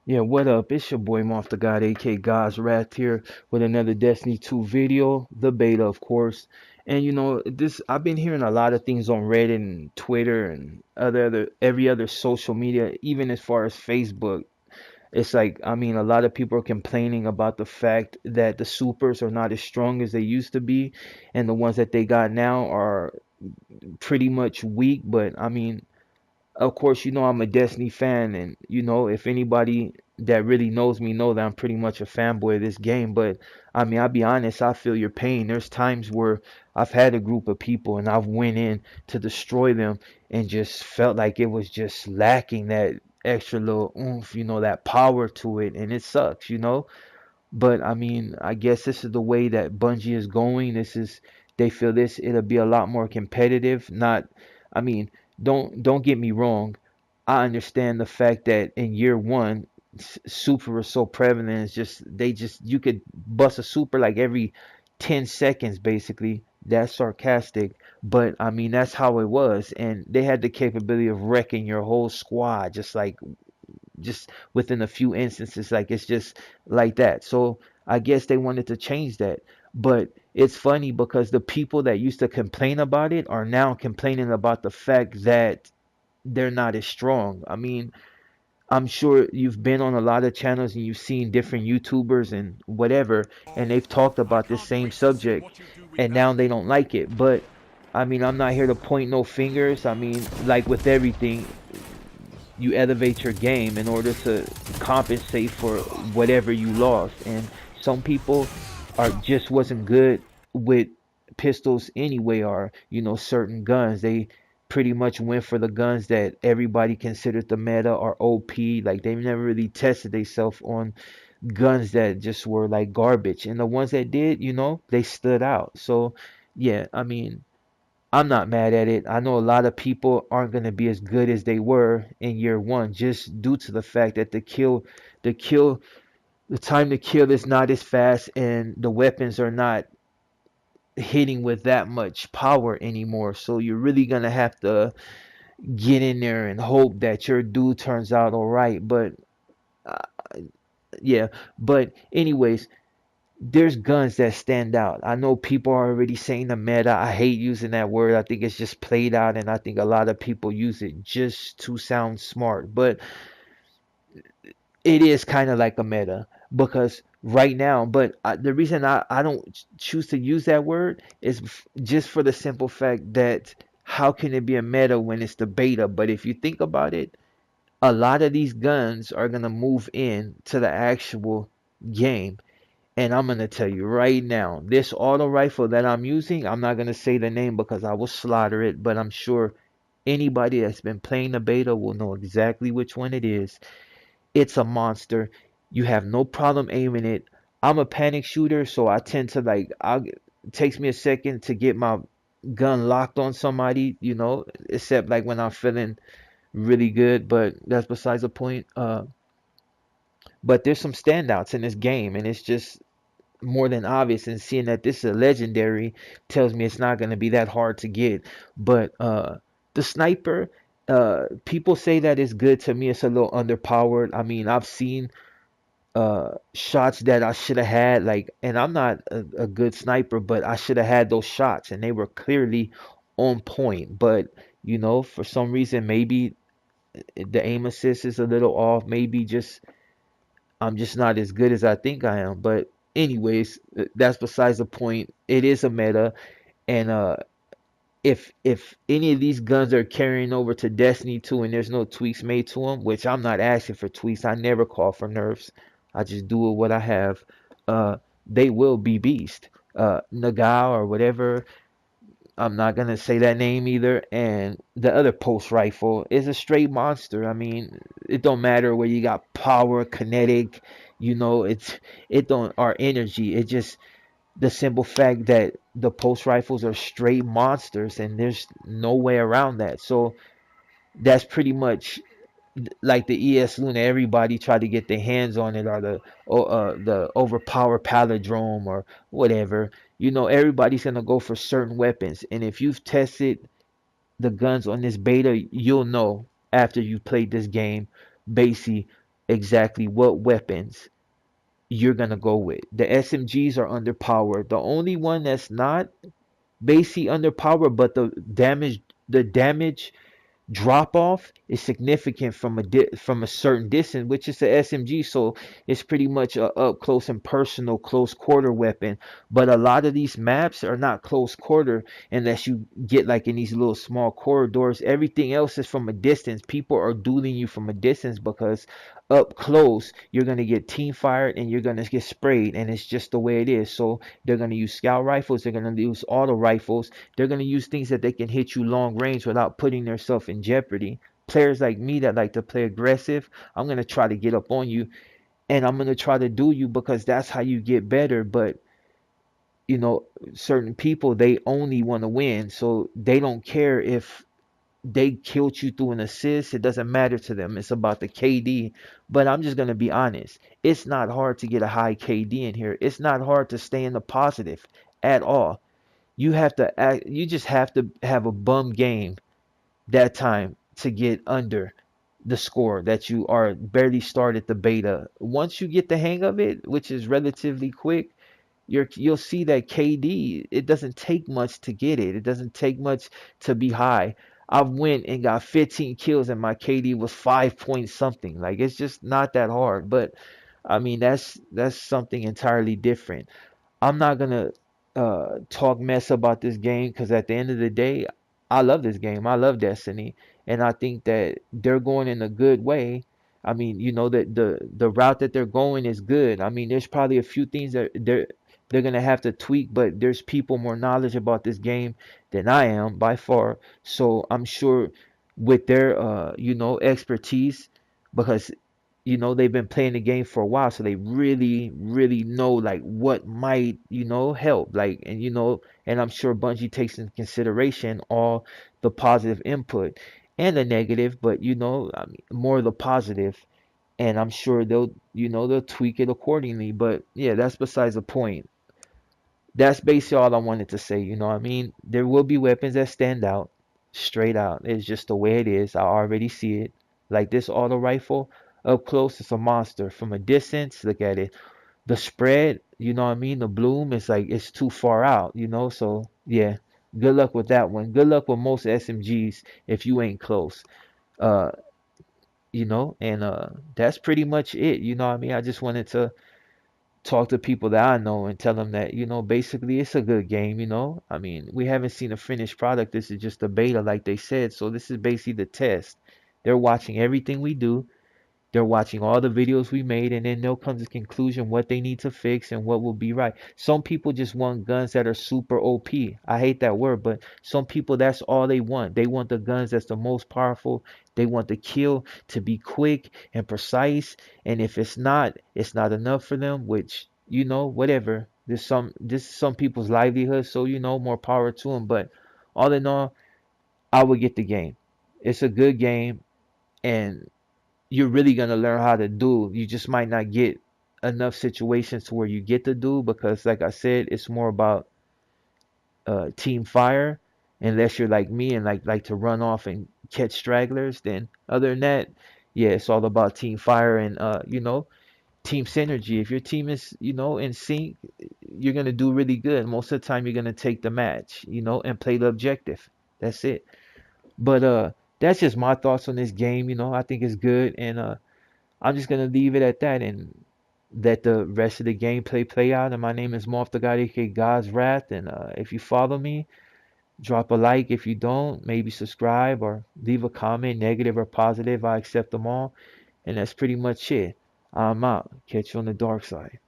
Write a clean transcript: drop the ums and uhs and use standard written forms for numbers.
Yeah, what up? It's your boy Moth the God, aka God's Wrath here with another Destiny 2 video, the beta, of course. And this I've been hearing a lot of things on Reddit and Twitter and other every other social media, even as far as Facebook. It's like, I mean, a lot of people are complaining about the fact that the supers are not as strong as they used to be, and the ones that they got now are pretty much weak. But I mean, of course, I'm a Destiny fan, and if anybody that really knows me know that I'm pretty much a fanboy of this game. But I mean, I'll be honest, I feel your pain. There's times where I've had a group of people and I've went in to destroy them and just felt like it was just lacking that extra little oomph, that power to it, and it sucks. But I mean, I guess this is the way that Bungie is going. They feel it'll be a lot more competitive. Not, I mean, don't get me wrong. I understand the fact that in year one, super is so prevalent. It's just you could bust a super like every 10 seconds basically. That's sarcastic, but I mean that's how it was, and they had the capability of wrecking your whole squad just within a few instances. Like it's just like that. So I guess they wanted to change that. But it's funny because the people that used to complain about it are now complaining about the fact that they're not as strong. I mean, I'm sure you've been on a lot of channels and you've seen different YouTubers and whatever, and they've talked about this same subject, and now they don't like it. But I mean, I'm not here to point no fingers. I mean, like with everything, you elevate your game in order to compensate for whatever you lost. And some people are just wasn't good with pistols anyway, or certain guns. They pretty much went for the guns that everybody considered the meta or OP. Like they've never really tested themselves on guns that just were like garbage. And the ones that did, they stood out. So yeah, I mean, I'm not mad at it. I know a lot of people aren't going to be as good as they were in year one just due to the fact that the kill, the time to kill is not as fast and the weapons are not hitting with that much power anymore. So you're really going to have to get in there and hope that your dude turns out all right. But uh, yeah, but anyways, there's guns that stand out. I know people are already saying the meta. I hate using that word. I think it's just played out, and I think a lot of people use it just to sound smart. But it is kind of like a meta because right now, but the reason I don't choose to use that word is just for the simple fact that how can it be a meta when it's the beta? But if you think about it, a lot of these guns are going to move in to the actual game. And I'm gonna tell you right now, this auto rifle that I'm using, I'm not gonna say the name because I will slaughter it, but I'm sure anybody that's been playing the beta will know exactly which one it is. It's a monster. You have no problem aiming it. I'm a panic shooter, so I tend to it takes me a second to get my gun locked on somebody, except like when I'm feeling really good, but that's besides the point. But there's some standouts in this game, and it's just more than obvious, and seeing that this is a legendary tells me it's not going to be that hard to get. But the sniper, people say that it's good. To me it's a little underpowered. I mean, I've seen shots that I should have had, like, and I'm not a good sniper, but I should have had those shots and they were clearly on point. But for some reason, maybe the aim assist is a little off. Maybe just I'm just not as good as I think I am. But anyways, that's besides the point. It is a meta, and if any of these guns are carrying over to Destiny 2 and there's no tweaks made to them, which I'm not asking for tweaks. I never call for nerfs. I just do what I have. They will be beast. Nagao or whatever, I'm not gonna say that name either. And the other post rifle is a straight monster. I mean, it don't matter where you got power, kinetic, it don't our energy. It just the simple fact that the post rifles are straight monsters, and there's no way around that. So that's pretty much like the ES Luna. Everybody try to get their hands on it, or the overpowered palindrome or whatever. Everybody's gonna go for certain weapons, and if you've tested the guns on this beta, you'll know after you played this game, basically exactly what weapons you're gonna go with. The SMGs are underpowered. The only one that's not basically underpowered, but the damage drop off is significant from from a certain distance, which is the SMG. So it's pretty much a up close and personal close quarter weapon. But a lot of these maps are not close quarter unless you get like in these little small corridors. Everything else is from a distance. People are dueling you from a distance because up close you're gonna get team fired and you're gonna get sprayed, and it's just the way it is. So they're gonna use scout rifles, they're gonna use auto rifles, they're going to use things that they can hit you long range without putting themselves in jeopardy. Players like me that like to play aggressive, I'm going to try to get up on you and I'm going to try to do you because that's how you get better. But, you know, certain people, they only want to win. So they don't care if they killed you through an assist. It doesn't matter to them. It's about the KD. But I'm just going to be honest. It's not hard to get a high KD in here. It's not hard to stay in the positive at all. You have to act, you just have to have a bum game that time to get under the score that you are barely started the beta. Once you get the hang of it, which is relatively quick, you'll see that KD, it doesn't take much to get it. It doesn't take much to be high. I went and got 15 kills and my KD was 5 point something. Like it's just not that hard. But I mean that's something entirely different. I'm not gonna talk mess about this game because at the end of the day, I love this game. I love Destiny, and I think that they're going in a good way. I mean, you know that the route that they're going is good. I mean, there's probably a few things that they're gonna have to tweak, but there's people more knowledge about this game than I am by far. So I'm sure with their expertise, because they've been playing the game for a while, so they really know like what might help, like, and I'm sure Bungie takes into consideration all the positive input and the negative, but I mean, more of the positive, and I'm sure they'll tweak it accordingly. But yeah, that's besides the point. That's basically all I wanted to say. You know what I mean? There will be weapons that stand out, straight out. It's just the way it is. I already see it. Like this auto rifle, up close, it's a monster. From a distance, look at it. The spread, you know what I mean? The bloom is like it's too far out. So yeah, good luck with that one. Good luck with most SMGs if you ain't close. Uh, and that's pretty much it. You know what I mean? I just wanted to talk to people that I know and tell them that, basically it's a good game. I mean, we haven't seen a finished product. This is just a beta, like they said. So this is basically the test. They're watching everything we do. They're watching all the videos we made, and then they'll come to the conclusion what they need to fix and what will be right. Some people just want guns that are super OP. I hate that word, but some people, that's all they want. They want the guns that's the most powerful. They want the kill to be quick and precise. And if it's not enough for them, which, whatever. This is some people's livelihood, so more power to them. But all in all, I would get the game. It's a good game, and you're really gonna learn how to do. You just might not get enough situations to where you get to do, because like I said, it's more about team fire. Unless you're like me and like to run off and catch stragglers, then other than that, yeah, it's all about team fire and team synergy. If your team is in sync, you're gonna do really good. Most of the time, you're gonna take the match, and play the objective. That's it. But that's just my thoughts on this game. I think it's good, and I'm just gonna leave it at that and let the rest of the gameplay play out. And my name is Moth the God, aka God's Wrath. And if you follow me, drop a like. If you don't, maybe subscribe or leave a comment, negative or positive. I accept them all. And that's pretty much it. I'm out. Catch you on the dark side.